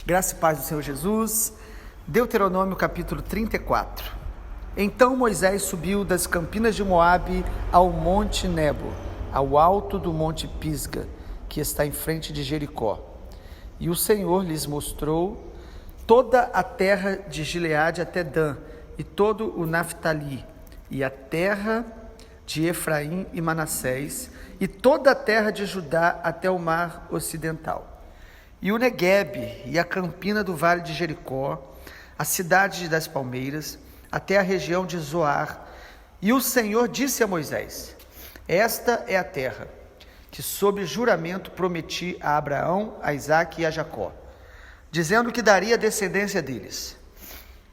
Graça e paz do Senhor Jesus. Deuteronômio capítulo 34. Então Moisés subiu das campinas de Moabe ao monte Nebo, ao alto do monte Pisga, que está em frente de Jericó. E o Senhor lhes mostrou toda a terra de Gileade até Dan, e todo o Naftali, e a terra de Efraim e Manassés, e toda a terra de Judá até o mar ocidental. E o Neguebe, e a campina do vale de Jericó, a cidade das palmeiras, até a região de Zoar. E o Senhor disse a Moisés: esta é a terra que sob juramento prometi a Abraão, a Isaque e a Jacó, dizendo que daria descendência deles.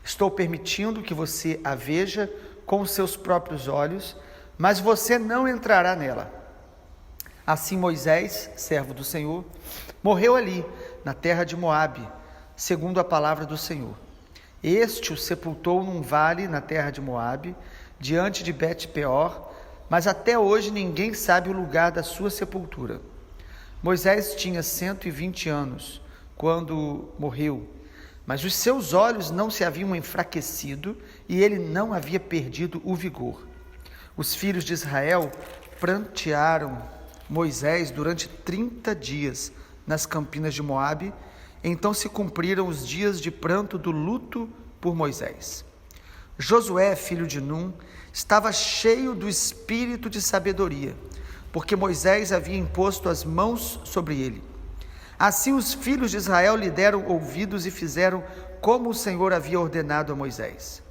Estou permitindo que você a veja com os seus próprios olhos, mas você não entrará nela. Assim Moisés, servo do Senhor, morreu ali, na terra de Moabe, segundo a palavra do Senhor. Este o sepultou num vale na terra de Moabe, diante de Bet-peor, mas até hoje ninguém sabe o lugar da sua sepultura. Moisés tinha 120 anos, quando morreu, mas os seus olhos não se haviam enfraquecido e ele não havia perdido o vigor. Os filhos de Israel prantearam Moisés durante 30 dias nas campinas de Moabe. Então se cumpriram os dias de pranto do luto por Moisés. Josué, filho de Num, estava cheio do espírito de sabedoria, porque Moisés havia imposto as mãos sobre ele. Assim os filhos de Israel lhe deram ouvidos e fizeram como o Senhor havia ordenado a Moisés.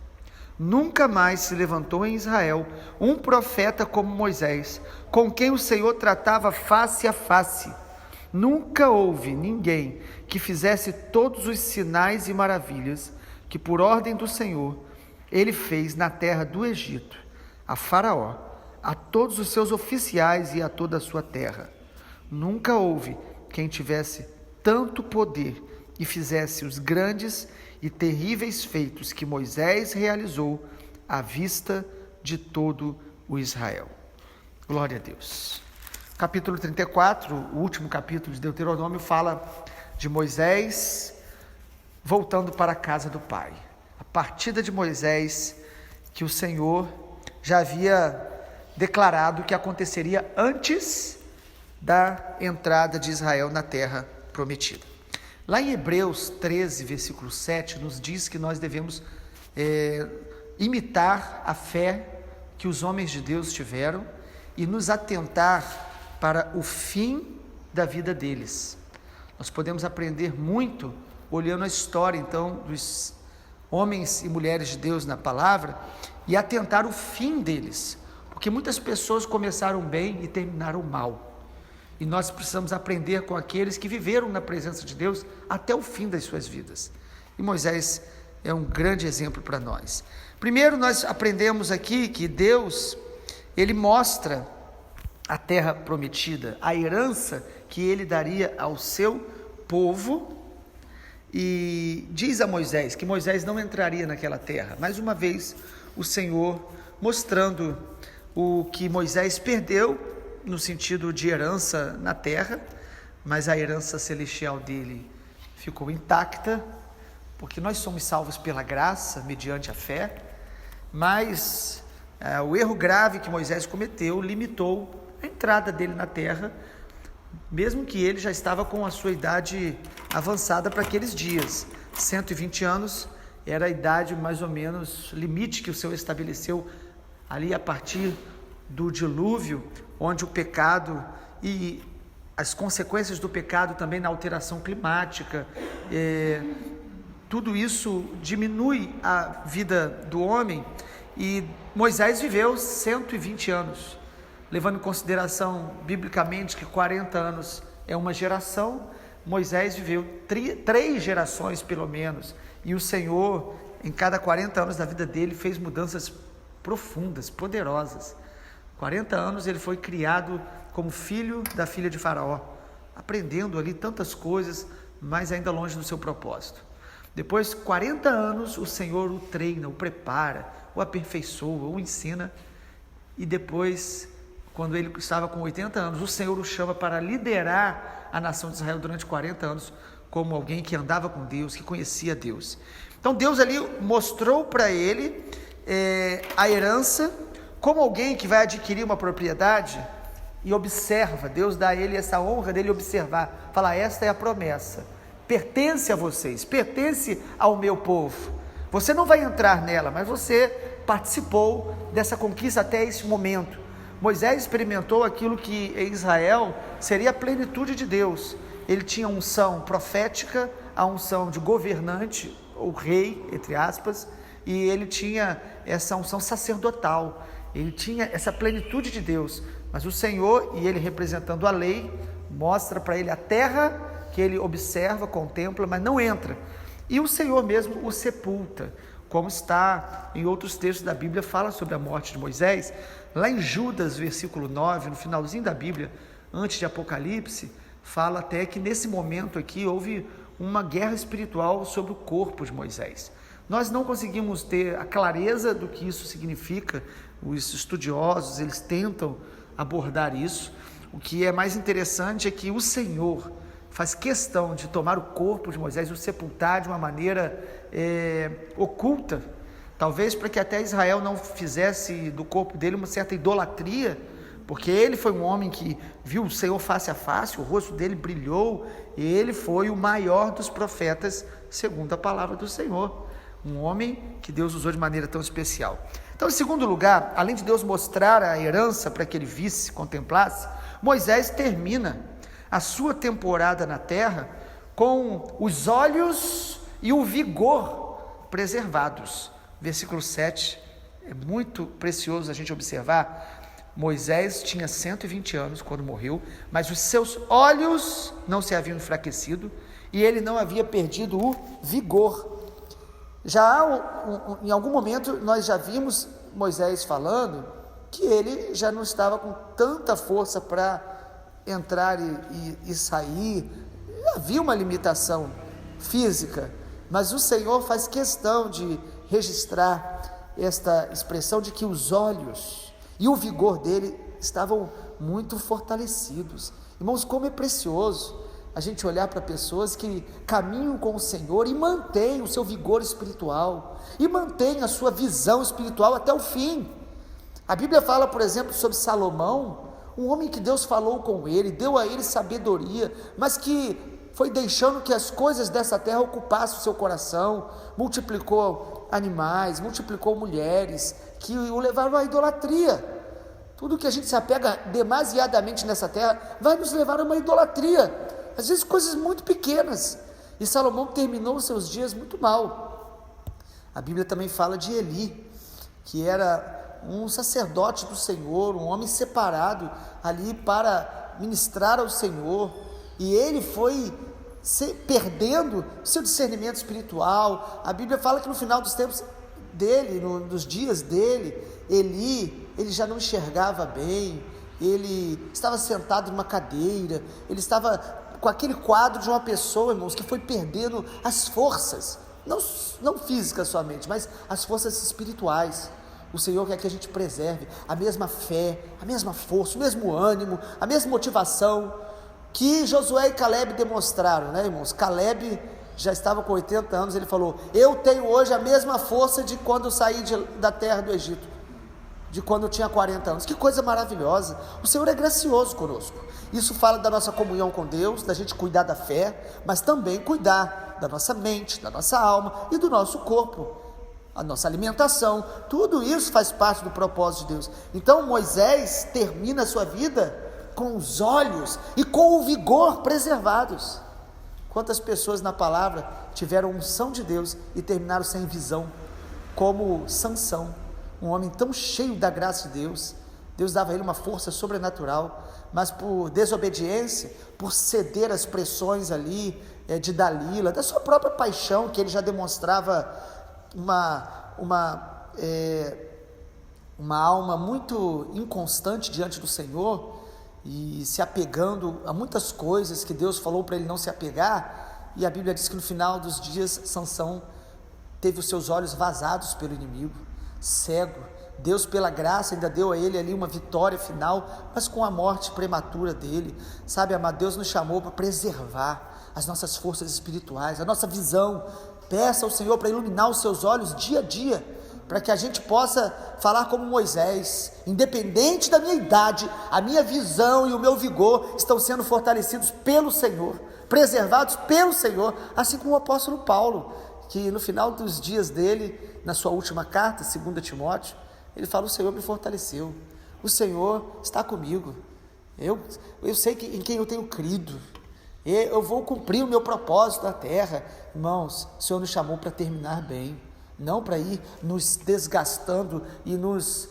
Nunca mais se levantou em Israel um profeta como Moisés, com quem o Senhor tratava face a face. Nunca houve ninguém que fizesse todos os sinais e maravilhas que, por ordem do Senhor, ele fez na terra do Egito, a Faraó, a todos os seus oficiais e a toda a sua terra. Nunca houve quem tivesse tanto poder e fizesse os grandes e terríveis feitos que Moisés realizou à vista de todo o Israel. Glória a Deus. Capítulo 34, o último capítulo de Deuteronômio, fala de Moisés voltando para a casa do pai. A partida de Moisés, que o Senhor já havia declarado que aconteceria antes da entrada de Israel na terra prometida. Lá em Hebreus 13, versículo 7, nos diz que nós devemos imitar a fé que os homens de Deus tiveram e nos atentar para o fim da vida deles. Nós podemos aprender muito olhando a história, então, dos homens e mulheres de Deus na palavra e atentar o fim deles, porque muitas pessoas começaram bem e terminaram mal. E nós precisamos aprender com aqueles que viveram na presença de Deus até o fim das suas vidas. E Moisés é um grande exemplo para nós. Primeiro, nós aprendemos aqui que Deus, ele mostra a terra prometida, a herança que ele daria ao seu povo, e diz a Moisés que Moisés não entraria naquela terra. Mais uma vez, o Senhor mostrando o que Moisés perdeu no sentido de herança na terra, mas a herança celestial dele ficou intacta, porque nós somos salvos pela graça, mediante a fé, mas o erro grave que Moisés cometeu limitou a entrada dele na terra, mesmo que ele já estava com a sua idade avançada para aqueles dias. 120 anos era a idade mais ou menos limite que o Senhor estabeleceu ali a partir do dilúvio, onde o pecado e as consequências do pecado também na alteração climática, tudo isso diminui a vida do homem, e Moisés viveu 120 anos, levando em consideração biblicamente que 40 anos é uma geração. Moisés viveu 3 gerações pelo menos, e o Senhor, em cada 40 anos da vida dele, fez mudanças profundas, poderosas. 40 anos ele foi criado como filho da filha de Faraó, aprendendo ali tantas coisas, mas ainda longe do seu propósito. Depois, 40 anos, o Senhor o treina, o prepara, o aperfeiçoa, o ensina, e depois, quando ele estava com 80 anos, o Senhor o chama para liderar a nação de Israel durante 40 anos, como alguém que andava com Deus, que conhecia Deus. Então Deus ali mostrou para ele a herança, como alguém que vai adquirir uma propriedade e observa. Deus dá a ele essa honra dele observar, falar: esta é a promessa, pertence a vocês, pertence ao meu povo. Você não vai entrar nela, mas você participou dessa conquista até esse momento. Moisés experimentou aquilo que em Israel seria a plenitude de Deus. Ele tinha a unção profética, a unção de governante, ou rei, entre aspas, e ele tinha essa unção sacerdotal. Ele tinha essa plenitude de Deus, mas o Senhor, e ele representando a lei, mostra para ele a terra que ele observa, contempla, mas não entra. E o Senhor mesmo o sepulta, como está em outros textos da Bíblia, fala sobre a morte de Moisés. Lá em Judas, versículo 9, no finalzinho da Bíblia, antes de Apocalipse, fala até que nesse momento aqui houve uma guerra espiritual sobre o corpo de Moisés. Nós não conseguimos ter a clareza do que isso significa. Os estudiosos, eles tentam abordar isso. O que é mais interessante é que o Senhor faz questão de tomar o corpo de Moisés e o sepultar de uma maneira oculta, talvez para que até Israel não fizesse do corpo dele uma certa idolatria, porque ele foi um homem que viu o Senhor face a face, o rosto dele brilhou, e ele foi o maior dos profetas, segundo a palavra do Senhor, um homem que Deus usou de maneira tão especial. Então, em segundo lugar, além de Deus mostrar a herança para que ele visse, contemplasse, Moisés termina a sua temporada na terra com os olhos e o vigor preservados. Versículo 7, é muito precioso a gente observar. Moisés tinha 120 anos quando morreu, mas os seus olhos não se haviam enfraquecido e ele não havia perdido o vigor. Em algum momento nós já vimos Moisés falando que ele já não estava com tanta força para entrar e sair. Havia uma limitação física, mas o Senhor faz questão de registrar esta expressão de que os olhos e o vigor dele estavam muito fortalecidos. Irmãos, como é precioso a gente olhar para pessoas que caminham com o Senhor e mantêm o seu vigor espiritual, e mantêm a sua visão espiritual até o fim. A Bíblia fala, por exemplo, sobre Salomão, um homem que Deus falou com ele, deu a ele sabedoria, mas que foi deixando que as coisas dessa terra ocupassem o seu coração, multiplicou animais, multiplicou mulheres, que o levaram à idolatria. Tudo que a gente se apega demasiadamente nessa terra, vai nos levar a uma idolatria, às vezes coisas muito pequenas, e Salomão terminou os seus dias muito mal. A Bíblia também fala de Eli, que era um sacerdote do Senhor, um homem separado ali para ministrar ao Senhor, e ele foi perdendo seu discernimento espiritual. A Bíblia fala que no final dos tempos dele, dos dias dele, ele já não enxergava bem, ele estava sentado numa cadeira, ele estava com aquele quadro de uma pessoa, irmãos, que foi perdendo as forças, não físicas somente, mas as forças espirituais. O Senhor quer que a gente preserve a mesma fé, a mesma força, o mesmo ânimo, a mesma motivação que Josué e Caleb demonstraram, né, irmãos? Caleb já estava com 80 anos, ele falou: eu tenho hoje a mesma força de quando eu saí da terra do Egito, de quando eu tinha 40 anos. Que coisa maravilhosa! O Senhor é gracioso conosco. Isso fala da nossa comunhão com Deus, da gente cuidar da fé, mas também cuidar da nossa mente, da nossa alma e do nosso corpo, a nossa alimentação. Tudo isso faz parte do propósito de Deus. Então Moisés termina a sua vida com os olhos e com o vigor preservados. Quantas pessoas na palavra tiveram unção de Deus e terminaram sem visão, como Sansão, um homem tão cheio da graça de Deus. Deus dava a ele uma força sobrenatural, mas por desobediência, por ceder às pressões ali de Dalila, da sua própria paixão, que ele já demonstrava uma alma muito inconstante diante do Senhor, e se apegando a muitas coisas que Deus falou para ele não se apegar. E a Bíblia diz que no final dos dias Sansão teve os seus olhos vazados pelo inimigo, cego. Deus, pela graça, ainda deu a ele ali uma vitória final, mas com a morte prematura dele. Sabe, amado, Deus nos chamou para preservar as nossas forças espirituais, a nossa visão. Peça ao Senhor para iluminar os seus olhos dia a dia, para que a gente possa falar como Moisés, independente da minha idade, a minha visão e o meu vigor estão sendo fortalecidos pelo Senhor, preservados pelo Senhor, assim como o apóstolo Paulo, que no final dos dias dele, na sua última carta, 2 Timóteo, ele fala: o Senhor me fortaleceu, o Senhor está comigo, eu sei em quem eu tenho crido, eu vou cumprir o meu propósito na terra. Irmãos, o Senhor nos chamou para terminar bem, não para ir nos desgastando e nos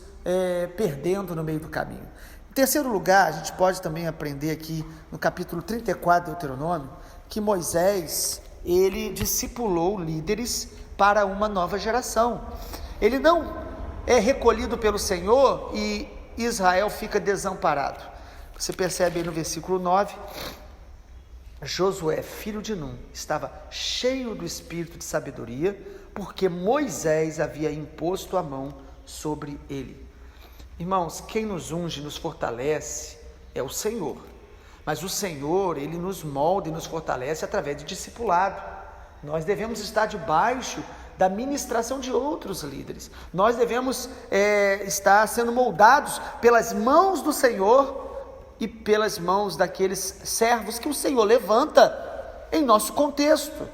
perdendo no meio do caminho. Em terceiro lugar, a gente pode também aprender aqui no capítulo 34 de Deuteronômio, que Moisés, ele discipulou líderes para uma nova geração. Ele não é recolhido pelo Senhor e Israel fica desamparado. Você percebe aí no versículo 9, Josué, filho de Num, estava cheio do espírito de sabedoria, porque Moisés havia imposto a mão sobre ele. Irmãos, quem nos unge, nos fortalece é o Senhor, mas o Senhor, ele nos molda e nos fortalece através de discipulado. Nós devemos estar debaixo da ministração de outros líderes, nós devemos estar sendo moldados pelas mãos do Senhor e pelas mãos daqueles servos que o Senhor levanta em nosso contexto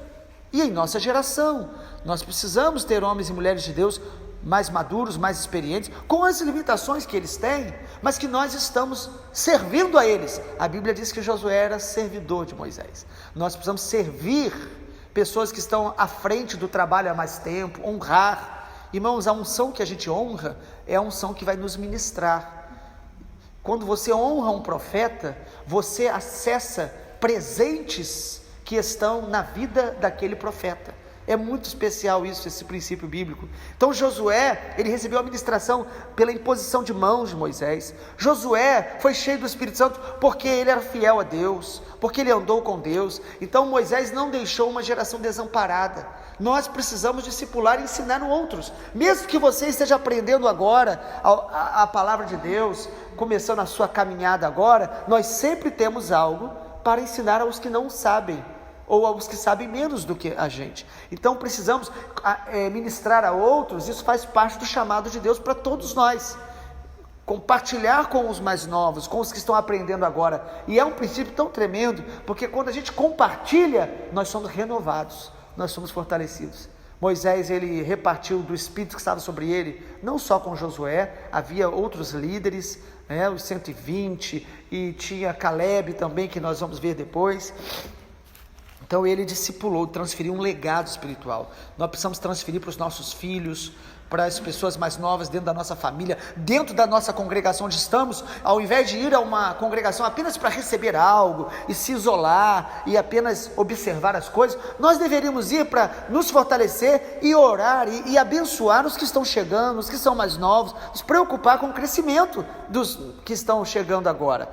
e em nossa geração. Nós precisamos ter homens e mulheres de Deus mais maduros, mais experientes, com as limitações que eles têm, mas que nós estamos servindo a eles. A Bíblia diz que Josué era servidor de Moisés. Nós precisamos servir pessoas que estão à frente do trabalho há mais tempo, honrar. Irmãos, a unção que a gente honra é a unção que vai nos ministrar. Quando você honra um profeta, você acessa presentes que estão na vida daquele profeta. É muito especial isso, esse princípio bíblico. Então Josué, ele recebeu a ministração pela imposição de mãos de Moisés. Josué foi cheio do Espírito Santo porque ele era fiel a Deus, porque ele andou com Deus. Então Moisés não deixou uma geração desamparada. Nós precisamos discipular e ensinar outros. Mesmo que você esteja aprendendo agora a palavra de Deus, começando a sua caminhada agora, nós sempre temos algo para ensinar aos que não sabem, ou aos que sabem menos do que a gente. Então precisamos ministrar a outros. Isso faz parte do chamado de Deus para todos nós, compartilhar com os mais novos, com os que estão aprendendo agora. E é um princípio tão tremendo, porque quando a gente compartilha, nós somos renovados, nós somos fortalecidos. Moisés, ele repartiu do Espírito que estava sobre ele, não só com Josué, havia outros líderes, os 120, e tinha Caleb também, que nós vamos ver depois. Então ele discipulou, transferiu um legado espiritual. Nós precisamos transferir para os nossos filhos, para as pessoas mais novas dentro da nossa família, dentro da nossa congregação onde estamos. Ao invés de ir a uma congregação apenas para receber algo e se isolar e apenas observar as coisas, nós deveríamos ir para nos fortalecer e orar e abençoar os que estão chegando, os que são mais novos, nos preocupar com o crescimento dos que estão chegando agora.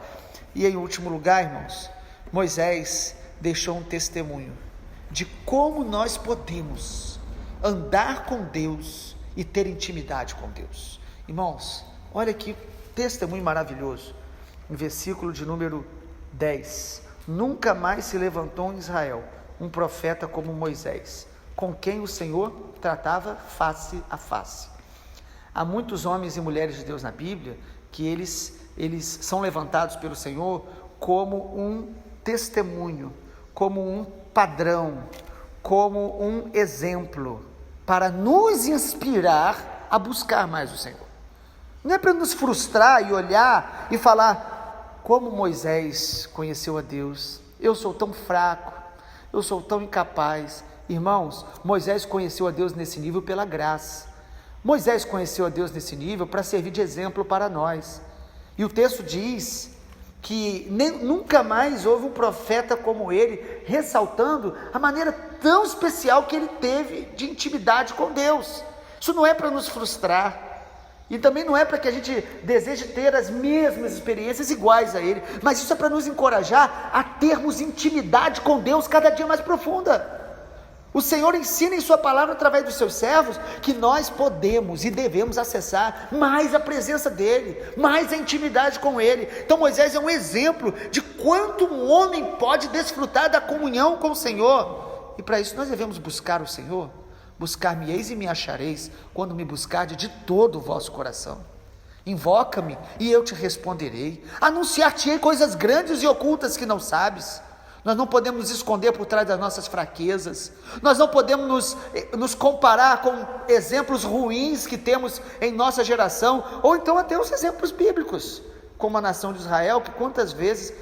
E em último lugar, irmãos, Moisés deixou um testemunho de como nós podemos andar com Deus e ter intimidade com Deus. Irmãos, olha que testemunho maravilhoso, no versículo de número 10, nunca mais se levantou em Israel um profeta como Moisés, com quem o Senhor tratava face a face. Há muitos homens e mulheres de Deus na Bíblia que eles são levantados pelo Senhor como um testemunho, como um padrão, como um exemplo, para nos inspirar a buscar mais o Senhor. Não é para nos frustrar e olhar e falar: como Moisés conheceu a Deus, eu sou tão fraco, eu sou tão incapaz. Irmãos, Moisés conheceu a Deus nesse nível pela graça. Moisés conheceu a Deus nesse nível para servir de exemplo para nós. E o texto diz que nunca mais houve um profeta como ele, ressaltando a maneira tão especial que ele teve de intimidade com Deus. Isso não é para nos frustrar, e também não é para que a gente deseje ter as mesmas experiências iguais a ele, mas isso é para nos encorajar a termos intimidade com Deus cada dia mais profunda. O Senhor ensina em sua palavra, através dos seus servos, que nós podemos e devemos acessar mais a presença dEle, mais a intimidade com Ele. Então Moisés é um exemplo de quanto um homem pode desfrutar da comunhão com o Senhor. E para isso nós devemos buscar o Senhor. Buscar-me-eis e me achareis, quando me buscardes de todo o vosso coração. Invoca-me e eu te responderei. Anunciar-te-ei coisas grandes e ocultas que não sabes. Nós não podemos nos esconder por trás das nossas fraquezas, nós não podemos nos comparar com exemplos ruins que temos em nossa geração, ou então até os exemplos bíblicos, como a nação de Israel, que quantas vezes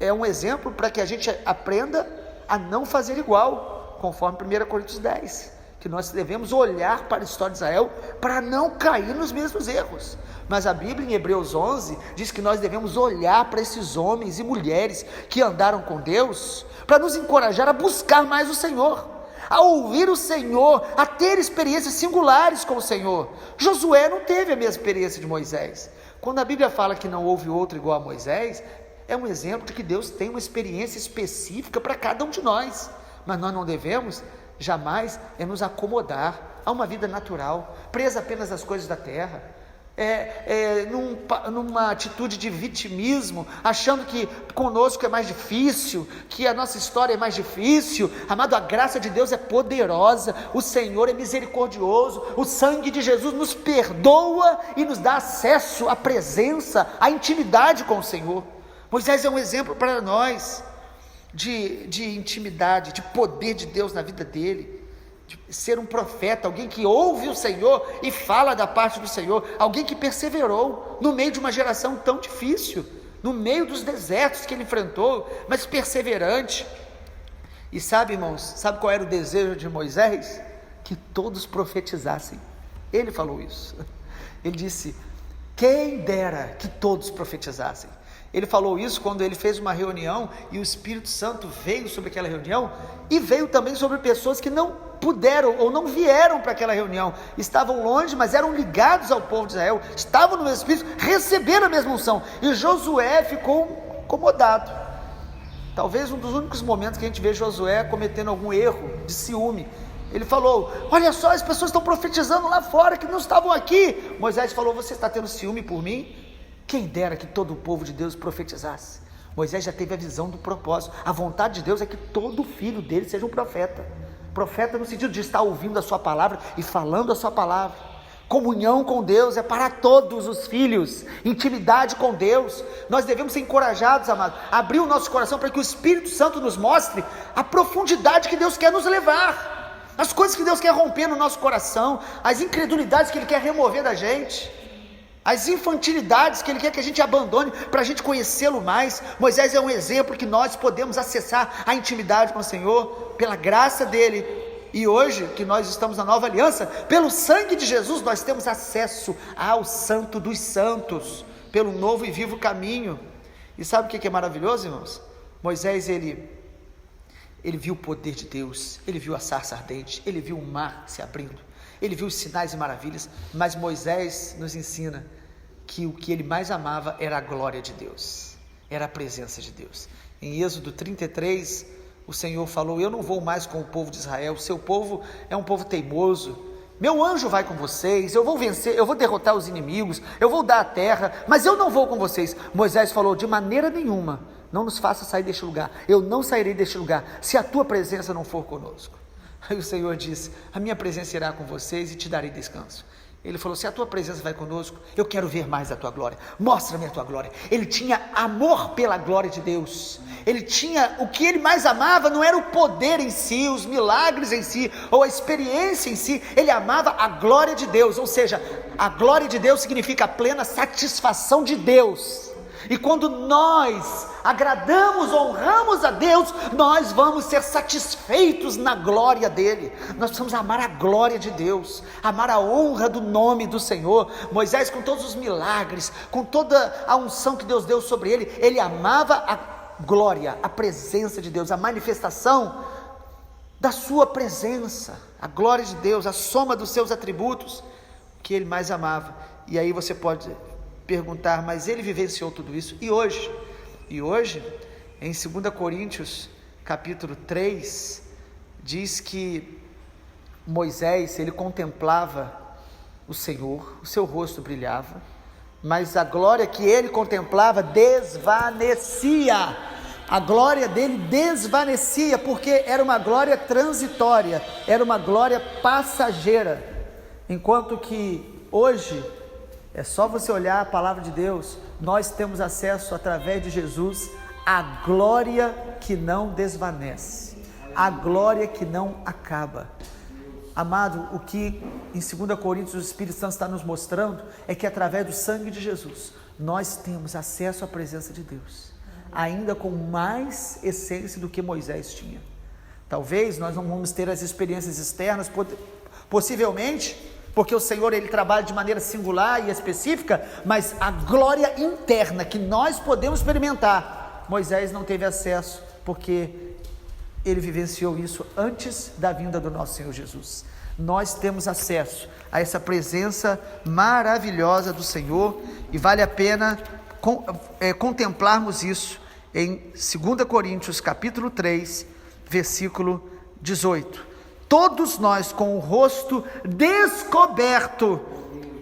é um exemplo para que a gente aprenda a não fazer igual, conforme 1 Coríntios 10, que nós devemos olhar para a história de Israel para não cair nos mesmos erros. Mas a Bíblia em Hebreus 11 diz que nós devemos olhar para esses homens e mulheres que andaram com Deus, para nos encorajar a buscar mais o Senhor, a ouvir o Senhor, a ter experiências singulares com o Senhor. Josué não teve a mesma experiência de Moisés. Quando a Bíblia fala que não houve outro igual a Moisés, é um exemplo de que Deus tem uma experiência específica para cada um de nós, mas nós não devemos jamais nos acomodar a uma vida natural, presa apenas às coisas da terra, numa atitude de vitimismo, achando que conosco é mais difícil, que a nossa história é mais difícil. Amado, a graça de Deus é poderosa, o Senhor é misericordioso, o sangue de Jesus nos perdoa e nos dá acesso à presença, à intimidade com o Senhor. Moisés é um exemplo para nós de intimidade, de poder de Deus na vida dele, de ser um profeta, alguém que ouve o Senhor e fala da parte do Senhor, alguém que perseverou no meio de uma geração tão difícil, no meio dos desertos que ele enfrentou, mas perseverante. E sabe, irmãos, sabe qual era o desejo de Moisés? Que todos profetizassem. Ele falou isso, ele disse: quem dera que todos profetizassem. Ele falou isso quando ele fez uma reunião e o Espírito Santo veio sobre aquela reunião, e veio também sobre pessoas que não puderam ou não vieram para aquela reunião, estavam longe, mas eram ligados ao povo de Israel, estavam no mesmo Espírito, receberam a mesma unção, e Josué ficou incomodado. Talvez um dos únicos momentos que a gente vê Josué cometendo algum erro de ciúme. Ele falou: olha só, as pessoas estão profetizando lá fora que não estavam aqui. Moisés falou: você está tendo ciúme por mim? Quem dera que todo o povo de Deus profetizasse. Moisés já teve a visão do propósito. A vontade de Deus é que todo filho dele seja um profeta. Profeta no sentido de estar ouvindo a sua palavra e falando a sua palavra. Comunhão com Deus é para todos os filhos. Intimidade com Deus. Nós devemos ser encorajados, amados, a abrir o nosso coração para que o Espírito Santo nos mostre a profundidade que Deus quer nos levar, as coisas que Deus quer romper no nosso coração, as incredulidades que Ele quer remover da gente, as infantilidades que Ele quer que a gente abandone para a gente conhecê-lo mais. Moisés é um exemplo que nós podemos acessar a intimidade com o Senhor pela graça dEle. E hoje que nós estamos na nova aliança, pelo sangue de Jesus, nós temos acesso ao Santo dos Santos, pelo novo e vivo caminho. E sabe o que é maravilhoso, irmãos? Moisés, ele viu o poder de Deus, ele viu a sarça ardente, ele viu o mar se abrindo, ele viu os sinais e maravilhas, mas Moisés nos ensina que o que ele mais amava era a glória de Deus, era a presença de Deus. Em Êxodo 33, o Senhor falou: eu não vou mais com o povo de Israel, o seu povo é um povo teimoso, meu anjo vai com vocês, eu vou vencer, eu vou derrotar os inimigos, eu vou dar a terra, mas eu não vou com vocês. Moisés falou: de maneira nenhuma, não nos faça sair deste lugar, eu não sairei deste lugar, se a tua presença não for conosco. Aí o Senhor disse: a minha presença irá com vocês e te darei descanso. Ele falou: se a tua presença vai conosco, eu quero ver mais da tua glória, mostra-me a tua glória. Ele tinha amor pela glória de Deus, ele tinha, o que ele mais amava não era o poder em si, os milagres em si, ou a experiência em si, ele amava a glória de Deus, ou seja, a glória de Deus significa a plena satisfação de Deus. E quando nós agradamos, honramos a Deus, nós vamos ser satisfeitos na glória dEle. Nós precisamos amar a glória de Deus, amar a honra do nome do Senhor. Moisés, com todos os milagres, com toda a unção que Deus deu sobre ele, ele amava a glória, a presença de Deus, a manifestação da sua presença, a glória de Deus, a soma dos seus atributos, que ele mais amava. E aí você pode perguntar: mas ele vivenciou tudo isso? E hoje, em 2 Coríntios, capítulo 3, diz que Moisés, ele contemplava o Senhor, o seu rosto brilhava, mas a glória que ele contemplava desvanecia. A glória dele desvanecia, porque era uma glória transitória, era uma glória passageira. Enquanto que hoje, é só você olhar a palavra de Deus, nós temos acesso através de Jesus à glória que não desvanece, a glória que não acaba. Amado, o que em 2 Coríntios o Espírito Santo está nos mostrando é que através do sangue de Jesus, nós temos acesso à presença de Deus, ainda com mais essência do que Moisés tinha. Talvez nós não vamos ter as experiências externas, possivelmente, porque o Senhor, ele trabalha de maneira singular e específica, mas a glória interna que nós podemos experimentar, Moisés não teve acesso, porque ele vivenciou isso antes da vinda do nosso Senhor Jesus. Nós temos acesso a essa presença maravilhosa do Senhor, e vale a pena contemplarmos isso em 2 Coríntios capítulo 3, versículo 18. Todos nós, com o rosto descoberto,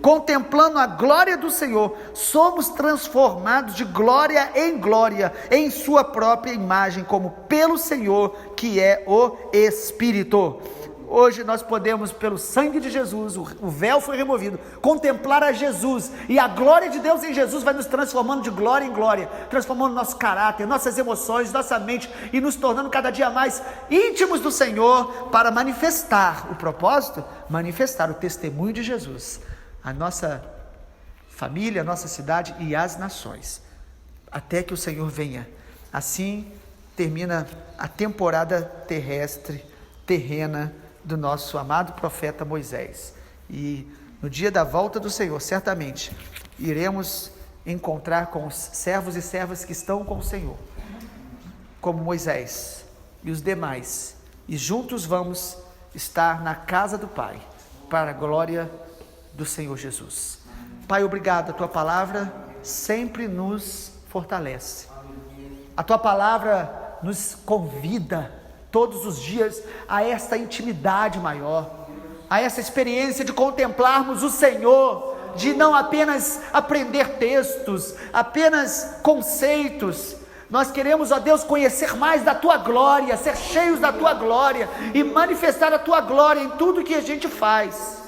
contemplando a glória do Senhor, somos transformados de glória em glória, em sua própria imagem, como pelo Senhor, que é o Espírito. Hoje nós podemos, pelo sangue de Jesus, o véu foi removido, contemplar a Jesus, e a glória de Deus em Jesus vai nos transformando de glória em glória, transformando nosso caráter, nossas emoções, nossa mente, e nos tornando cada dia mais íntimos do Senhor, para manifestar o propósito, manifestar o testemunho de Jesus, a nossa família, a nossa cidade e as nações, até que o Senhor venha. Assim termina a temporada terrena do nosso amado profeta Moisés, e no dia da volta do Senhor, certamente, iremos encontrar com os servos e servas que estão com o Senhor, como Moisés e os demais, e juntos vamos estar na casa do Pai, para a glória do Senhor Jesus. Pai, obrigado, a Tua palavra sempre nos fortalece, a Tua palavra nos convida todos os dias a esta intimidade maior, a essa experiência de contemplarmos o Senhor, de não apenas aprender textos, apenas conceitos. Nós queremos, ó Deus, conhecer mais da Tua glória, ser cheios da Tua glória e manifestar a Tua glória em tudo que a gente faz.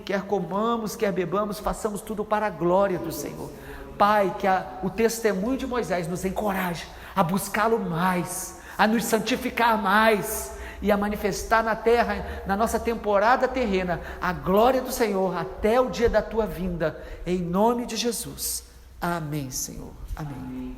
Quer comamos, quer bebamos, façamos tudo para a glória do Senhor. Pai, que o testemunho de Moisés nos encoraje a buscá-lo mais, a nos santificar mais e a manifestar na terra, na nossa temporada terrena, a glória do Senhor até o dia da Tua vinda, em nome de Jesus. Amém, Senhor. Amém.